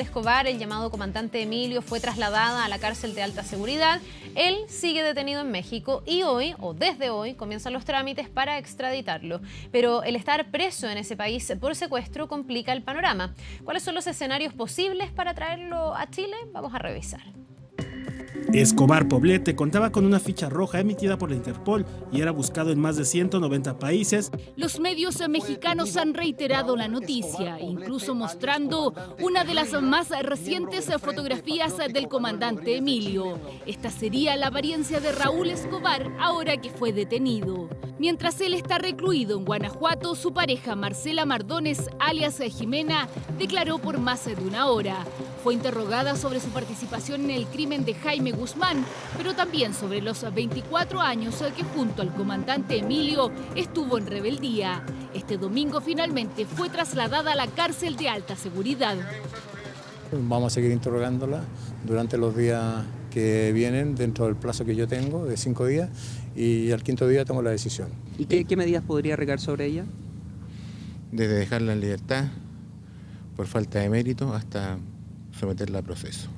Escobar, el llamado comandante Emilio, fue trasladada a la cárcel de alta seguridad. Él sigue detenido en México y hoy, o desde hoy, comienzan los trámites para extraditarlo. Pero el estar preso en ese país por secuestro complica el panorama. ¿Cuáles son los escenarios posibles para traerlo a Chile? Vamos a revisar. Escobar Poblete contaba con una ficha roja emitida por la Interpol y era buscado en más de 190 países. Los medios mexicanos han reiterado la noticia, incluso mostrando una de las más recientes fotografías del comandante Emilio. Esta sería la apariencia de Raúl Escobar ahora que fue detenido. Mientras él está recluido en Guanajuato, su pareja Marcela Mardones, alias Jimena, declaró por más de una hora. Fue interrogada sobre su participación en el crimen de Jaime Guzmán, pero también sobre los 24 años que junto al comandante Emilio estuvo en rebeldía. Este domingo finalmente fue trasladada a la cárcel de alta seguridad. Vamos a seguir interrogándola durante los días que vienen, dentro del plazo que yo tengo, de 5 días, y al 5.º día tomo la decisión. ¿Y qué medidas podría recaer sobre ella? Desde dejarla en libertad por falta de mérito hasta someterla a proceso.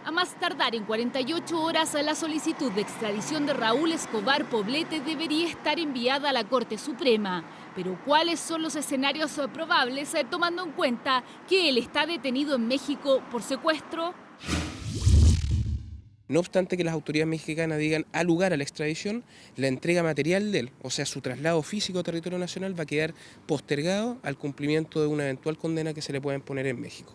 A más tardar en 48 horas, la solicitud de extradición de Raúl Escobar Poblete debería estar enviada a la Corte Suprema. Pero ¿cuáles son los escenarios probables, tomando en cuenta que él está detenido en México por secuestro? No obstante que las autoridades mexicanas digan a lugar a la extradición, la entrega material de él, o sea, su traslado físico a territorio nacional, va a quedar postergado al cumplimiento de una eventual condena que se le pueda imponer en México.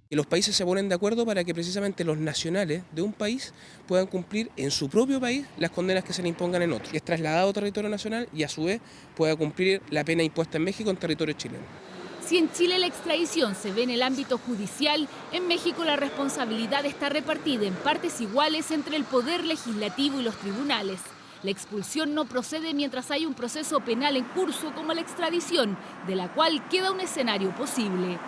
Y los países se ponen de acuerdo para que precisamente los nacionales de un país puedan cumplir en su propio país las condenas que se le impongan en otro. Es trasladado a territorio nacional y a su vez pueda cumplir la pena impuesta en México en territorio chileno. Si en Chile la extradición se ve en el ámbito judicial, en México la responsabilidad está repartida en partes iguales entre el poder legislativo y los tribunales. La expulsión no procede mientras hay un proceso penal en curso como la extradición, de la cual queda un escenario posible.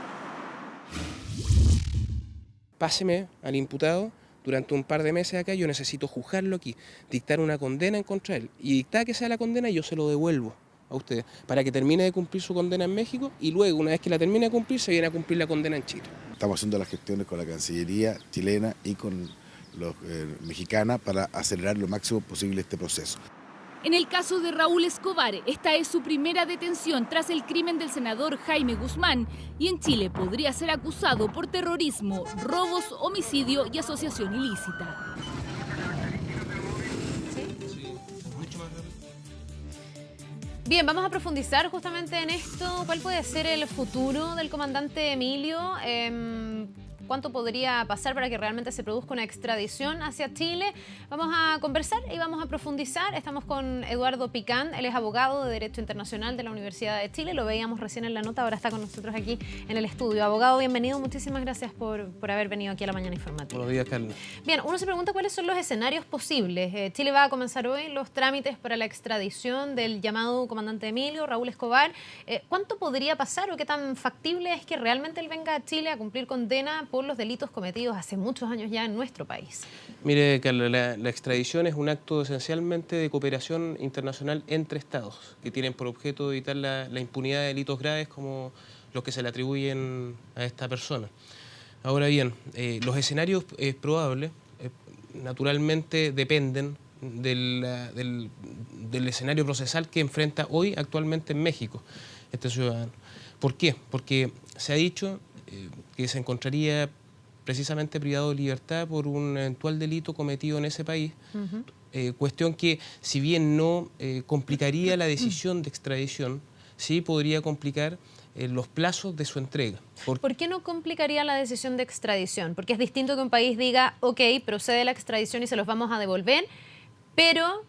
Páseme al imputado durante un par de meses acá, yo necesito juzgarlo aquí, dictar una condena en contra de él. Y dictada que sea la condena, yo se lo devuelvo a ustedes para que termine de cumplir su condena en México y luego, una vez que la termine de cumplir, se viene a cumplir la condena en Chile. Estamos haciendo las gestiones con la Cancillería chilena y con los mexicana para acelerar lo máximo posible este proceso. En el caso de Raúl Escobar, esta es su primera detención tras el crimen del senador Jaime Guzmán y en Chile podría ser acusado por terrorismo, robos, homicidio y asociación ilícita. Bien, vamos a profundizar justamente en esto. ¿Cuál puede ser el futuro del comandante Emilio? ¿Cuánto podría pasar para que realmente se produzca una extradición hacia Chile? Vamos a conversar y vamos a profundizar. Estamos con Eduardo Picán, él es abogado de Derecho Internacional de la Universidad de Chile. Lo veíamos recién en la nota, ahora está con nosotros aquí en el estudio. Abogado, bienvenido. Muchísimas gracias por haber venido aquí a la Mañana Informativa. Buenos días, Carlos. Bien, uno se pregunta cuáles son los escenarios posibles. Chile va a comenzar hoy los trámites para la extradición del llamado comandante Emilio, Raúl Escobar. ¿Cuánto podría pasar o qué tan factible es que realmente él venga a Chile a cumplir condena por los delitos cometidos hace muchos años ya en nuestro país? Mire, Carla, la extradición es un acto esencialmente de cooperación internacional entre estados que tienen por objeto evitar la impunidad de delitos graves como los que se le atribuyen a esta persona. Ahora bien, los escenarios probables naturalmente dependen del escenario procesal que enfrenta hoy actualmente en México este ciudadano. ¿Por qué? Porque se ha dicho que se encontraría precisamente privado de libertad por un eventual delito cometido en ese país, cuestión que si bien no complicaría la decisión de extradición, sí podría complicar los plazos de su entrega. ¿Por qué no complicaría la decisión de extradición? Porque es distinto que un país diga, ok, procede la extradición y se los vamos a devolver, pero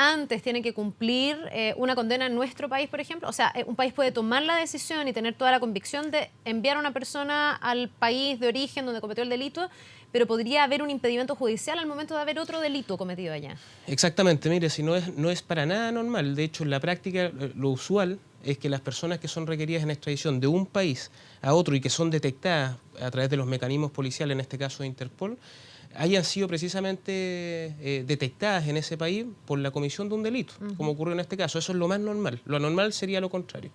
antes tiene que cumplir una condena en nuestro país, por ejemplo. O sea, un país puede tomar la decisión y tener toda la convicción de enviar a una persona al país de origen donde cometió el delito, pero podría haber un impedimento judicial al momento de haber otro delito cometido allá. Exactamente, mire, si no es para nada normal. De hecho, en la práctica lo usual es que las personas que son requeridas en extradición de un país a otro y que son detectadas a través de los mecanismos policiales, en este caso de Interpol, hayan sido precisamente detectadas en ese país por la comisión de un delito, como ocurrió en este caso. Eso es lo más normal. Lo anormal sería lo contrario.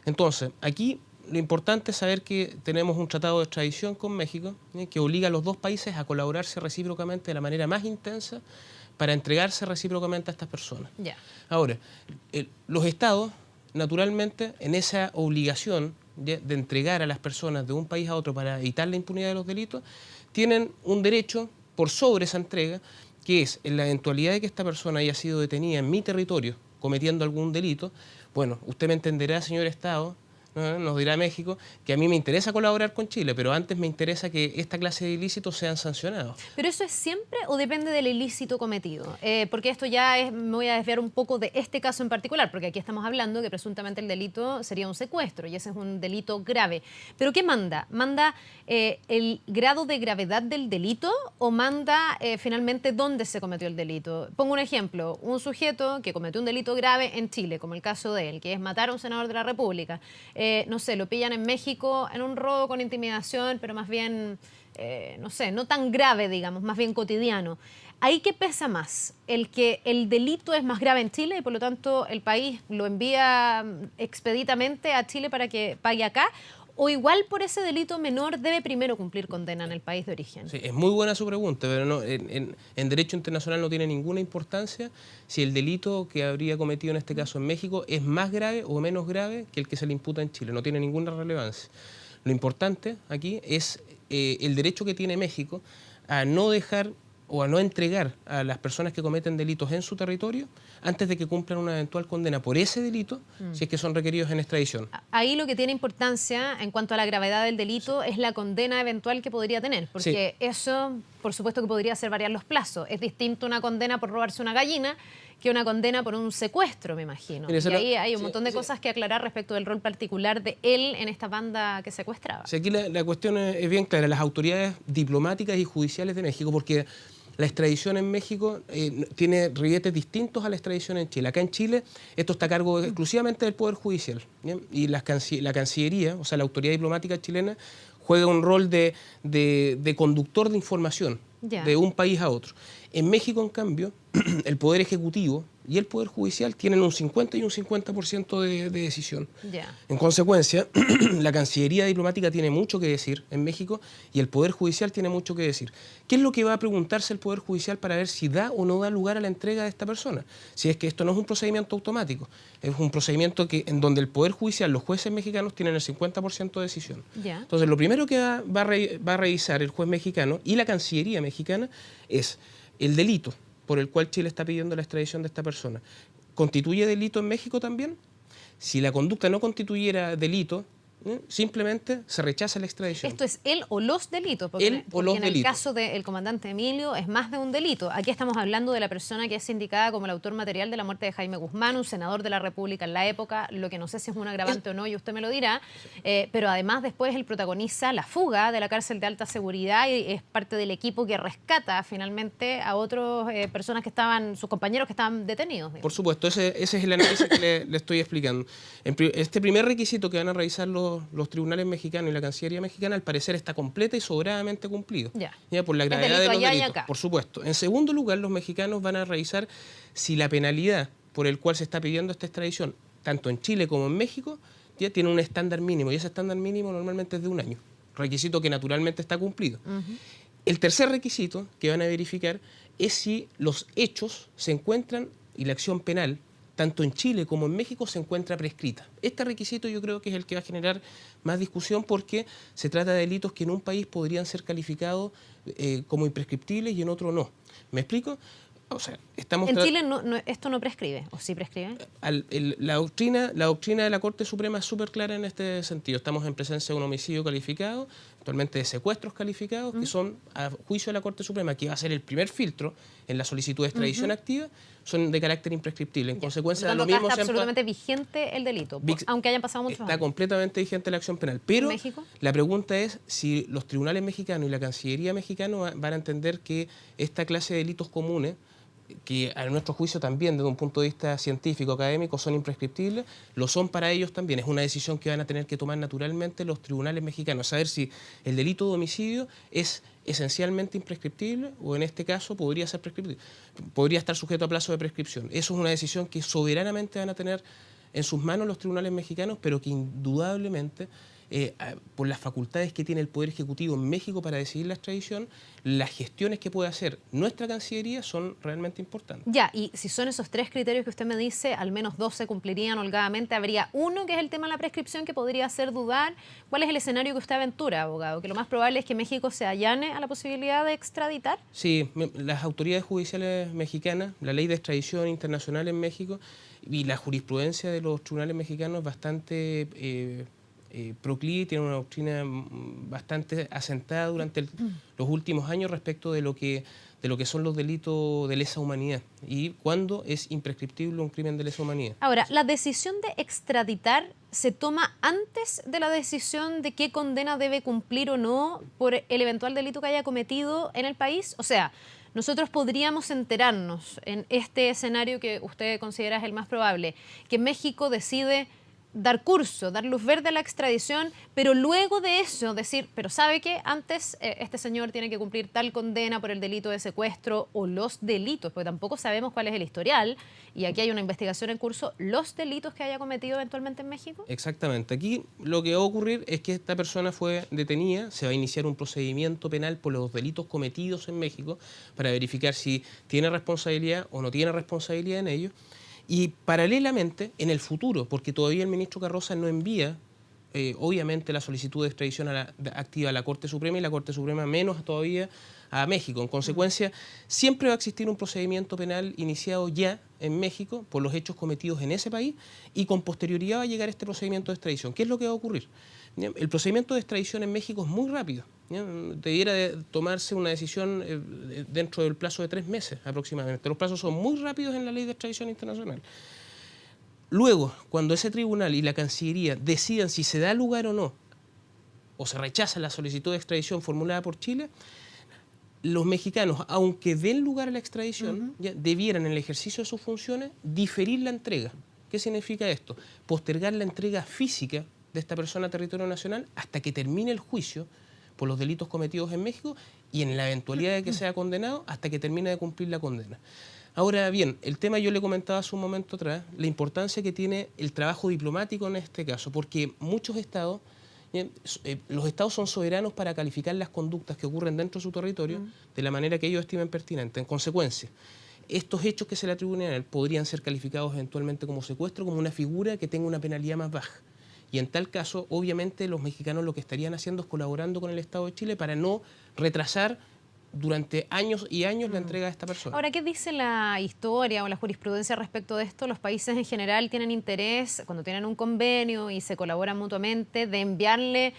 Entonces, aquí lo importante es saber que tenemos un tratado de extradición con México que obliga a los dos países a colaborarse recíprocamente de la manera más intensa para entregarse recíprocamente a estas personas. Ya. Ahora, los estados, naturalmente, en esa obligación de entregar a las personas de un país a otro para evitar la impunidad de los delitos, tienen un derecho por sobre esa entrega, que es, en la eventualidad de que esta persona haya sido detenida en mi territorio cometiendo algún delito, bueno, usted me entenderá, señor Estado, ¿no? Nos dirá México, que a mí me interesa colaborar con Chile, pero antes me interesa que esta clase de ilícitos sean sancionados. ¿Pero eso es siempre o depende del ilícito cometido? Porque esto ya es, me voy a desviar un poco de este caso en particular, porque aquí estamos hablando que presuntamente el delito sería un secuestro y ese es un delito grave. ¿Pero qué manda? ¿Manda el grado de gravedad del delito o manda finalmente dónde se cometió el delito? Pongo un ejemplo, un sujeto que cometió un delito grave en Chile, como el caso de él, que es matar a un senador de la República. No sé, lo pillan en México en un robo con intimidación, pero más bien, no sé, no tan grave, digamos, más bien cotidiano. ¿Ahí qué pesa más? ¿El que el delito es más grave en Chile y por lo tanto el país lo envía expeditamente a Chile para que pague acá? ¿O igual por ese delito menor debe primero cumplir condena en el país de origen? Sí, es muy buena su pregunta, pero no, en derecho internacional no tiene ninguna importancia si el delito que habría cometido en este caso en México es más grave o menos grave que el que se le imputa en Chile. No tiene ninguna relevancia. Lo importante aquí es el derecho que tiene México a no dejar o a no entregar a las personas que cometen delitos en su territorio antes de que cumplan una eventual condena por ese delito, si es que son requeridos en extradición. Ahí lo que tiene importancia en cuanto a la gravedad del delito es la condena eventual que podría tener, porque eso, por supuesto que podría hacer variar los plazos. Es distinto una condena por robarse una gallina que una condena por un secuestro, me imagino. Y ahí hay un montón de cosas que aclarar respecto del rol particular de él en esta banda que secuestraba. Sí, aquí la cuestión es bien clara. Las autoridades diplomáticas y judiciales de México, porque la extradición en México tiene ribetes distintos a la extradición en Chile. Acá en Chile esto está a cargo exclusivamente del Poder Judicial, ¿bien? Y la Cancillería, o sea, la autoridad diplomática chilena, juega un rol de conductor de información de un país a otro. En México, en cambio, el Poder Ejecutivo y el Poder Judicial tienen un 50 y un 50% de decisión. En consecuencia, la Cancillería diplomática tiene mucho que decir en México y el Poder Judicial tiene mucho que decir. ¿Qué es lo que va a preguntarse el Poder Judicial para ver si da o no da lugar a la entrega de esta persona? Si es que esto no es un procedimiento automático, es un procedimiento en donde el Poder Judicial, los jueces mexicanos, tienen el 50% de decisión. Entonces, lo primero que va a revisar el juez mexicano y la Cancillería mexicana es el delito por el cual Chile está pidiendo la extradición de esta persona. ¿Constituye delito en México también? Si la conducta no constituyera delito, simplemente se rechaza la extradición. ¿Esto es él o los delitos? Porque en el caso del comandante Emilio es más de un delito. Aquí estamos hablando de la persona que es indicada como el autor material de la muerte de Jaime Guzmán, un senador de la República en la época, lo que no sé si es un agravante o no, y usted me lo dirá, pero además después él protagoniza la fuga de la cárcel de alta seguridad y es parte del equipo que rescata finalmente a otras personas que estaban, sus compañeros que estaban detenidos. Digamos. Por supuesto, ese es el análisis que le estoy explicando. Este primer requisito que van a revisar los tribunales mexicanos y la Cancillería mexicana, al parecer está completa y sobradamente cumplido. Ya por la gravedad de los delitos, por supuesto. En segundo lugar, los mexicanos van a revisar si la penalidad por el cual se está pidiendo esta extradición, tanto en Chile como en México, ya tiene un estándar mínimo, y ese estándar mínimo normalmente es de 1 año, requisito que naturalmente está cumplido. El tercer requisito que van a verificar es si los hechos se encuentran y la acción penal tanto en Chile como en México se encuentra prescrita. Este requisito yo creo que es el que va a generar más discusión porque se trata de delitos que en un país podrían ser calificados como imprescriptibles y en otro no. ¿Me explico? O sea, en Chile esto no prescribe, ¿o sí prescribe? La doctrina de la Corte Suprema es súper clara en este sentido. Estamos en presencia de un homicidio calificado, actualmente de secuestros calificados, que son, a juicio de la Corte Suprema, que va a ser el primer filtro en la solicitud de extradición activa, son de carácter imprescriptible. En consecuencia, de lo mismo está absolutamente vigente el delito, aunque hayan pasado muchos años. Está completamente vigente la acción penal. Pero la pregunta es si los tribunales mexicanos y la Cancillería mexicana van a entender que esta clase de delitos comunes, que a nuestro juicio también desde un punto de vista científico, académico, son imprescriptibles, lo son para ellos también. Es una decisión que van a tener que tomar naturalmente los tribunales mexicanos, saber si el delito de homicidio es esencialmente imprescriptible o en este caso podría ser prescriptible, podría estar sujeto a plazo de prescripción. Eso es una decisión que soberanamente van a tener en sus manos los tribunales mexicanos, pero que indudablemente por las facultades que tiene el Poder Ejecutivo en México para decidir la extradición, las gestiones que puede hacer nuestra Cancillería son realmente importantes. Ya, y si son esos 3 criterios que usted me dice, al menos 2 se cumplirían holgadamente. Habría uno, que es el tema de la prescripción, que podría hacer dudar. ¿Cuál es el escenario que usted aventura, abogado? ¿Que lo más probable es que México se allane a la posibilidad de extraditar? Sí, las autoridades judiciales mexicanas, la ley de extradición internacional en México y la jurisprudencia de los tribunales mexicanos es bastante proclive, tiene una doctrina bastante asentada durante los últimos años respecto de lo que son los delitos de lesa humanidad y cuándo es imprescriptible un crimen de lesa humanidad. Ahora, ¿la decisión de extraditar se toma antes de la decisión de qué condena debe cumplir o no por el eventual delito que haya cometido en el país? O sea, nosotros podríamos enterarnos en este escenario que usted considera es el más probable, que México decide dar curso, dar luz verde a la extradición, pero luego de eso decir, pero ¿sabe qué? Antes este señor tiene que cumplir tal condena por el delito de secuestro o los delitos, porque tampoco sabemos cuál es el historial, y aquí hay una investigación en curso, los delitos que haya cometido eventualmente en México. Exactamente. Aquí lo que va a ocurrir es que esta persona fue detenida, se va a iniciar un procedimiento penal por los delitos cometidos en México para verificar si tiene responsabilidad o no tiene responsabilidad en ello. Y paralelamente, en el futuro, porque todavía el ministro Carroza no envía, obviamente, la solicitud de extradición activa a la Corte Suprema y la Corte Suprema menos todavía a México. En consecuencia, siempre va a existir un procedimiento penal iniciado ya en México por los hechos cometidos en ese país y con posterioridad va a llegar este procedimiento de extradición. ¿Qué es lo que va a ocurrir? El procedimiento de extradición en México es muy rápido. Debiera de tomarse una decisión dentro del plazo de 3 meses aproximadamente. Los plazos son muy rápidos en la ley de extradición internacional. Luego, cuando ese tribunal y la Cancillería decidan si se da lugar o no, o se rechaza la solicitud de extradición formulada por Chile, los mexicanos, aunque den lugar a la extradición, ya debieran en el ejercicio de sus funciones diferir la entrega. ¿Qué significa esto? Postergar la entrega física de esta persona a territorio nacional hasta que termine el juicio por los delitos cometidos en México y en la eventualidad de que sea condenado hasta que termine de cumplir la condena. Ahora bien, el tema yo le comentaba hace un momento atrás, la importancia que tiene el trabajo diplomático en este caso, porque muchos estados, los estados son soberanos para calificar las conductas que ocurren dentro de su territorio de la manera que ellos estimen pertinente. En consecuencia, estos hechos que se le atribuyen a él podrían ser calificados eventualmente como secuestro, como una figura que tenga una penalidad más baja. Y en tal caso, obviamente, los mexicanos lo que estarían haciendo es colaborando con el Estado de Chile para no retrasar durante años y años la entrega de esta persona. Ahora, ¿qué dice la historia o la jurisprudencia respecto de esto? Los países en general tienen interés, cuando tienen un convenio y se colaboran mutuamente, de enviarle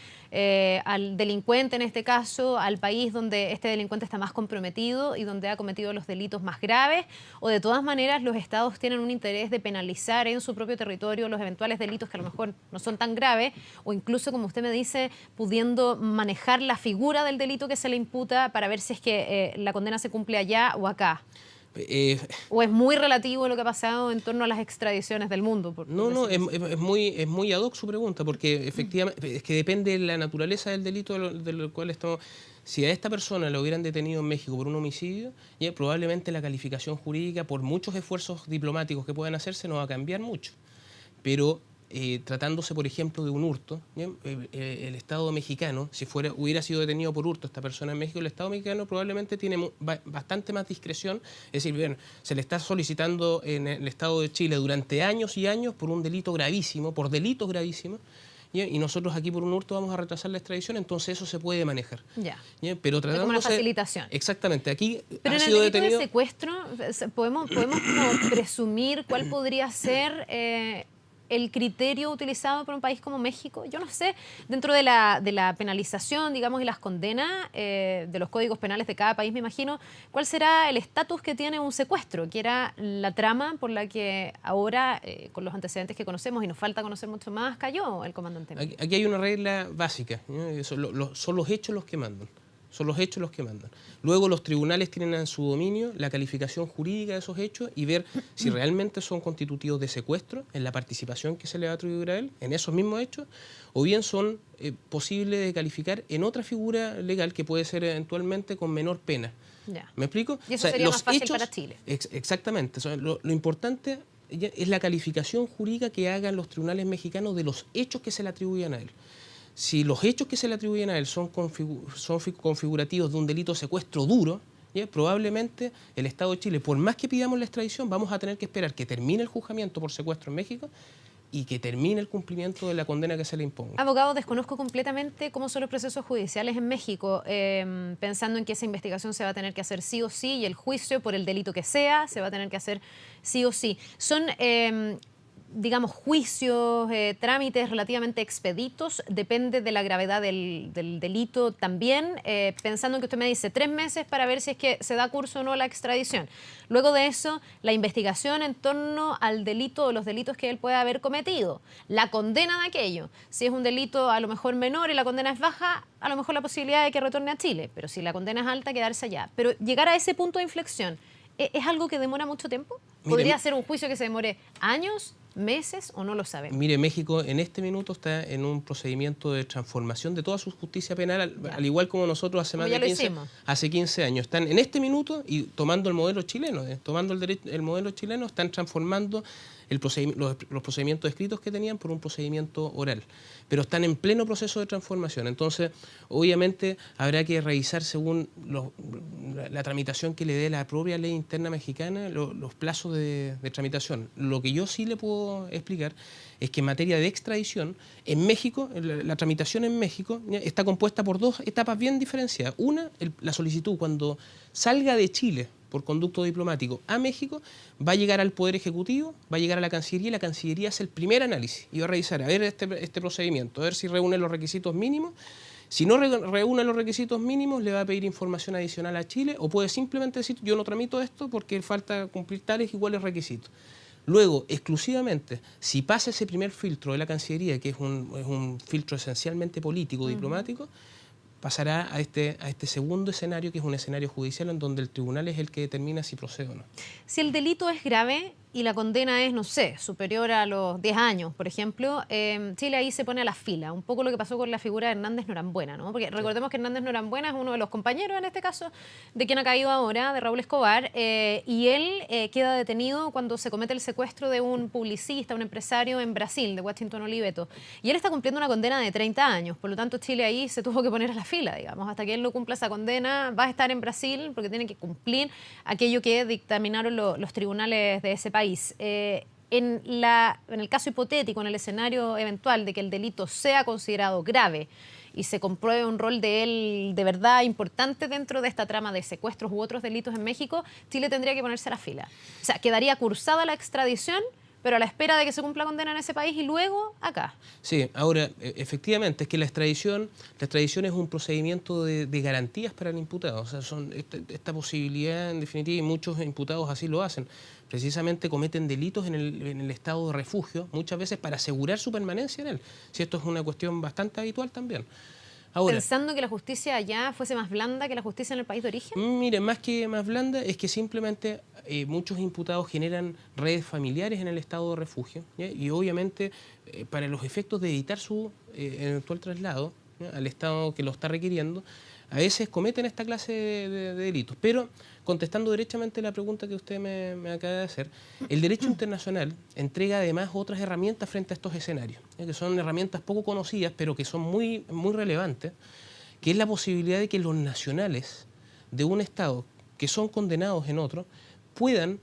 al delincuente, en este caso, al país donde este delincuente está más comprometido y donde ha cometido los delitos más graves, o de todas maneras los estados tienen un interés de penalizar en su propio territorio los eventuales delitos que a lo mejor no son tan graves, o incluso, como usted me dice, pudiendo manejar la figura del delito que se le imputa para ver si es que la condena se cumple allá o acá. ¿O es muy relativo lo que ha pasado en torno a las extradiciones del mundo? No, es muy ad hoc su pregunta, porque efectivamente es que depende de la naturaleza del delito del cual estamos. Si a esta persona lo hubieran detenido en México por un homicidio, probablemente la calificación jurídica, por muchos esfuerzos diplomáticos que puedan hacerse, no va a cambiar mucho. Pero tratándose, por ejemplo, de un hurto, el Estado mexicano, si hubiera sido detenido por hurto esta persona en México, el Estado mexicano probablemente tiene bastante más discreción. Es decir, bien, se le está solicitando en el Estado de Chile durante años y años por un delito gravísimo, por delitos gravísimos, y nosotros aquí por un hurto vamos a retrasar la extradición, entonces eso se puede manejar. Pero tratándose, como una facilitación. Exactamente. Aquí pero ha en sido el delito detenido. de secuestro, ¿podemos como presumir cuál podría ser el criterio utilizado por un país como México? Yo no sé, dentro de la penalización, digamos, y las condenas de los códigos penales de cada país, me imagino, ¿cuál será el estatus que tiene un secuestro? Que era la trama por la que ahora, con los antecedentes que conocemos, y nos falta conocer mucho más, cayó el comandante Miller. Aquí hay una regla básica, son los hechos los que mandan. Son los hechos los que mandan. Luego los tribunales tienen en su dominio la calificación jurídica de esos hechos y ver si realmente son constitutivos de secuestro en la participación que se le va a atribuir a él, en esos mismos hechos, o bien son posibles de calificar en otra figura legal que puede ser eventualmente con menor pena. ¿Me explico? Y eso sería más fácil para Chile. Exactamente. Lo importante es la calificación jurídica que hagan los tribunales mexicanos de los hechos que se le atribuyen a él. si los hechos que se le atribuyen a él son configurativos de un delito de secuestro duro, ¿ya? Probablemente el Estado de Chile, por más que pidamos la extradición, vamos a tener que esperar que termine el juzgamiento por secuestro en México y que termine el cumplimiento de la condena que se le imponga. Abogado, desconozco completamente cómo son los procesos judiciales en México, pensando en que esa investigación se va a tener que hacer sí o sí y el juicio por el delito que sea se va a tener que hacer sí o sí. Son, digamos, juicios, trámites relativamente expeditos, depende de la gravedad del delito también, pensando en que usted me dice 3 meses para ver si es que se da curso o no la extradición. Luego de eso, la investigación en torno al delito o los delitos que él pueda haber cometido, la condena de aquello. Si es un delito a lo mejor menor y la condena es baja, a lo mejor la posibilidad de que retorne a Chile, pero si la condena es alta, quedarse allá. Pero llegar a ese punto de inflexión, ¿es algo que demora mucho tiempo? ¿Podría ser un juicio que se demore años, meses o no lo sabemos? Mire, México en este minuto está en un procedimiento de transformación de toda su justicia penal, al igual como nosotros hace más de 15 años. Están en este minuto y tomando el modelo chileno, tomando el modelo chileno, están transformando los procedimientos escritos que tenían por un procedimiento oral. Pero están en pleno proceso de transformación. Entonces, obviamente, habrá que revisar según la tramitación que le dé la propia ley interna mexicana los plazos de tramitación. Lo que yo sí le puedo explicar es que en materia de extradición, en México, la tramitación en México está compuesta por 2 etapas bien diferenciadas. Una, la solicitud cuando salga de Chile por conducto diplomático a México, va a llegar al Poder Ejecutivo, va a llegar a la Cancillería y la Cancillería hace el primer análisis y va a revisar, a ver este procedimiento, a ver si reúne los requisitos mínimos. Si no reúne los requisitos mínimos, le va a pedir información adicional a Chile o puede simplemente decir, yo no tramito esto porque falta cumplir tales y cuales requisitos. Luego, exclusivamente, si pasa ese primer filtro de la Cancillería, que es un filtro esencialmente político, diplomático, pasará a este segundo escenario, que es un escenario judicial en donde el tribunal es el que determina si procede o no. Si el delito es grave y la condena es, no sé, superior a los 10 años, por ejemplo, Chile ahí se pone a la fila. Un poco lo que pasó con la figura de Hernández Norambuena, ¿no? Porque recordemos que Hernández Norambuena es uno de los compañeros, en este caso, de quien ha caído ahora, de Raúl Escobar, y él queda detenido cuando se comete el secuestro de un publicista, un empresario en Brasil, de Washington Oliveto. Y él está cumpliendo una condena de 30 años, por lo tanto Chile ahí se tuvo que poner a la fila, digamos. Hasta que él no cumpla esa condena, va a estar en Brasil porque tiene que cumplir aquello que dictaminaron los tribunales de ese país. En el caso hipotético, en el escenario eventual de que el delito sea considerado grave y se compruebe un rol de él de verdad importante dentro de esta trama de secuestros u otros delitos en México, Chile tendría que ponerse a la fila. O sea, quedaría cursada la extradición, pero a la espera de que se cumpla condena en ese país y luego acá. Sí, ahora, efectivamente, es que la extradición es un procedimiento de garantías para el imputado. O sea, esta posibilidad, en definitiva, y muchos imputados así lo hacen, precisamente cometen delitos en el estado de refugio, muchas veces para asegurar su permanencia en él. Si esto es una cuestión bastante habitual también. Ahora, ¿pensando que la justicia allá fuese más blanda que la justicia en el país de origen? Mire, más que más blanda, es que simplemente muchos imputados generan redes familiares en el estado de refugio, ¿ya? Y obviamente para los efectos de evitar su eventual traslado, ¿ya?, al estado que lo está requiriendo, a veces cometen esta clase de delitos. Pero, contestando derechamente la pregunta que usted me acaba de hacer, el derecho internacional entrega además otras herramientas frente a estos escenarios, que son herramientas poco conocidas, pero que son muy, muy relevantes, que es la posibilidad de que los nacionales de un Estado que son condenados en otro puedan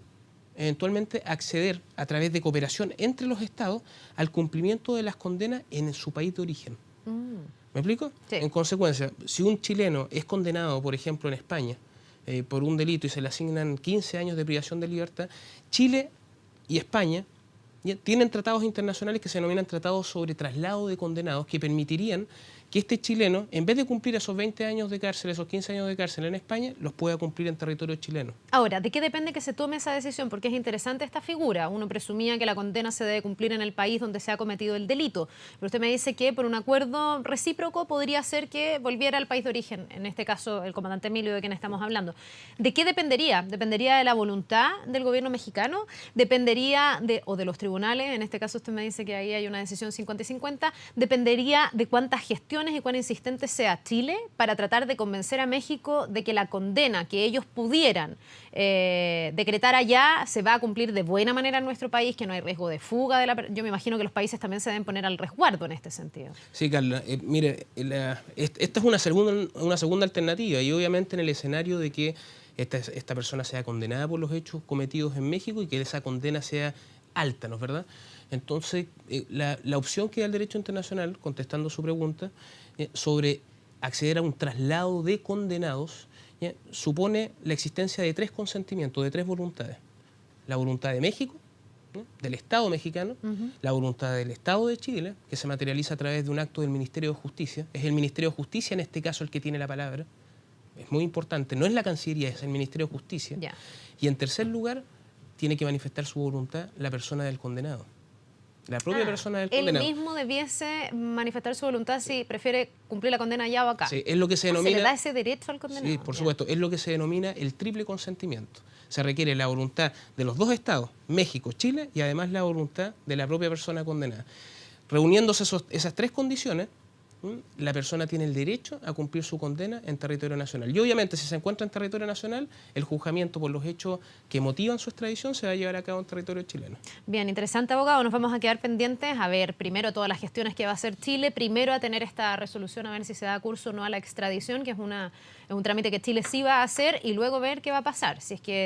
eventualmente acceder a través de cooperación entre los Estados al cumplimiento de las condenas en su país de origen. ¿Me explico? Sí. En consecuencia, si un chileno es condenado, por ejemplo, en España, por un delito y se le asignan 15 años de privación de libertad, Chile y España tienen tratados internacionales que se denominan tratados sobre traslado de condenados que permitirían que este chileno, en vez de cumplir esos 20 años de cárcel, esos 15 años de cárcel en España, los pueda cumplir en territorio chileno. Ahora, ¿de qué depende que se tome esa decisión? Porque es interesante esta figura. Uno presumía que la condena se debe cumplir en el país donde se ha cometido el delito. Pero usted me dice que por un acuerdo recíproco podría ser que volviera al país de origen, en este caso el comandante Emilio, de quien estamos hablando. ¿De qué dependería? ¿Dependería de la voluntad del gobierno mexicano? ¿Dependería de los tribunales? En este caso usted me dice que ahí hay una decisión 50 y 50. ¿Dependería de cuántas gestiones presiones y cuán insistente sea Chile para tratar de convencer a México de que la condena que ellos pudieran decretar allá se va a cumplir de buena manera en nuestro país, que no hay riesgo de fuga de la... Yo me imagino que los países también se deben poner al resguardo en este sentido. Sí, Carla, mire, esta es una segunda alternativa, y obviamente en el escenario de que esta persona sea condenada por los hechos cometidos en México y que esa condena sea alta, ¿no es verdad? Entonces, la opción que da el derecho internacional, contestando su pregunta, sobre acceder a un traslado de condenados, supone la existencia de 3 consentimientos, de 3 voluntades. La voluntad de México, del Estado mexicano, la voluntad del Estado de Chile, que se materializa a través de un acto del Ministerio de Justicia. Es el Ministerio de Justicia en este caso el que tiene la palabra. Es muy importante, no es la Cancillería, es el Ministerio de Justicia. Ya. Y en tercer lugar, tiene que manifestar su voluntad la persona del condenado. La propia persona del condenado. Él mismo debiese manifestar su voluntad si prefiere cumplir la condena allá o acá. Sí, es lo que se denomina... ¿Se le da ese derecho al condenado? Sí, por supuesto. Es lo que se denomina el triple consentimiento. Se requiere la voluntad de los 2 estados, México, Chile, y además la voluntad de la propia persona condenada. Reuniéndose esas 3 condiciones, la persona tiene el derecho a cumplir su condena en territorio nacional. Y obviamente, si se encuentra en territorio nacional, el juzgamiento por los hechos que motivan su extradición se va a llevar a cabo en territorio chileno. Bien, interesante, abogado. Nos vamos a quedar pendientes a ver primero todas las gestiones que va a hacer Chile, primero a tener esta resolución, a ver si se da curso o no a la extradición, que es un trámite que Chile sí va a hacer, y luego ver qué va a pasar. Si es que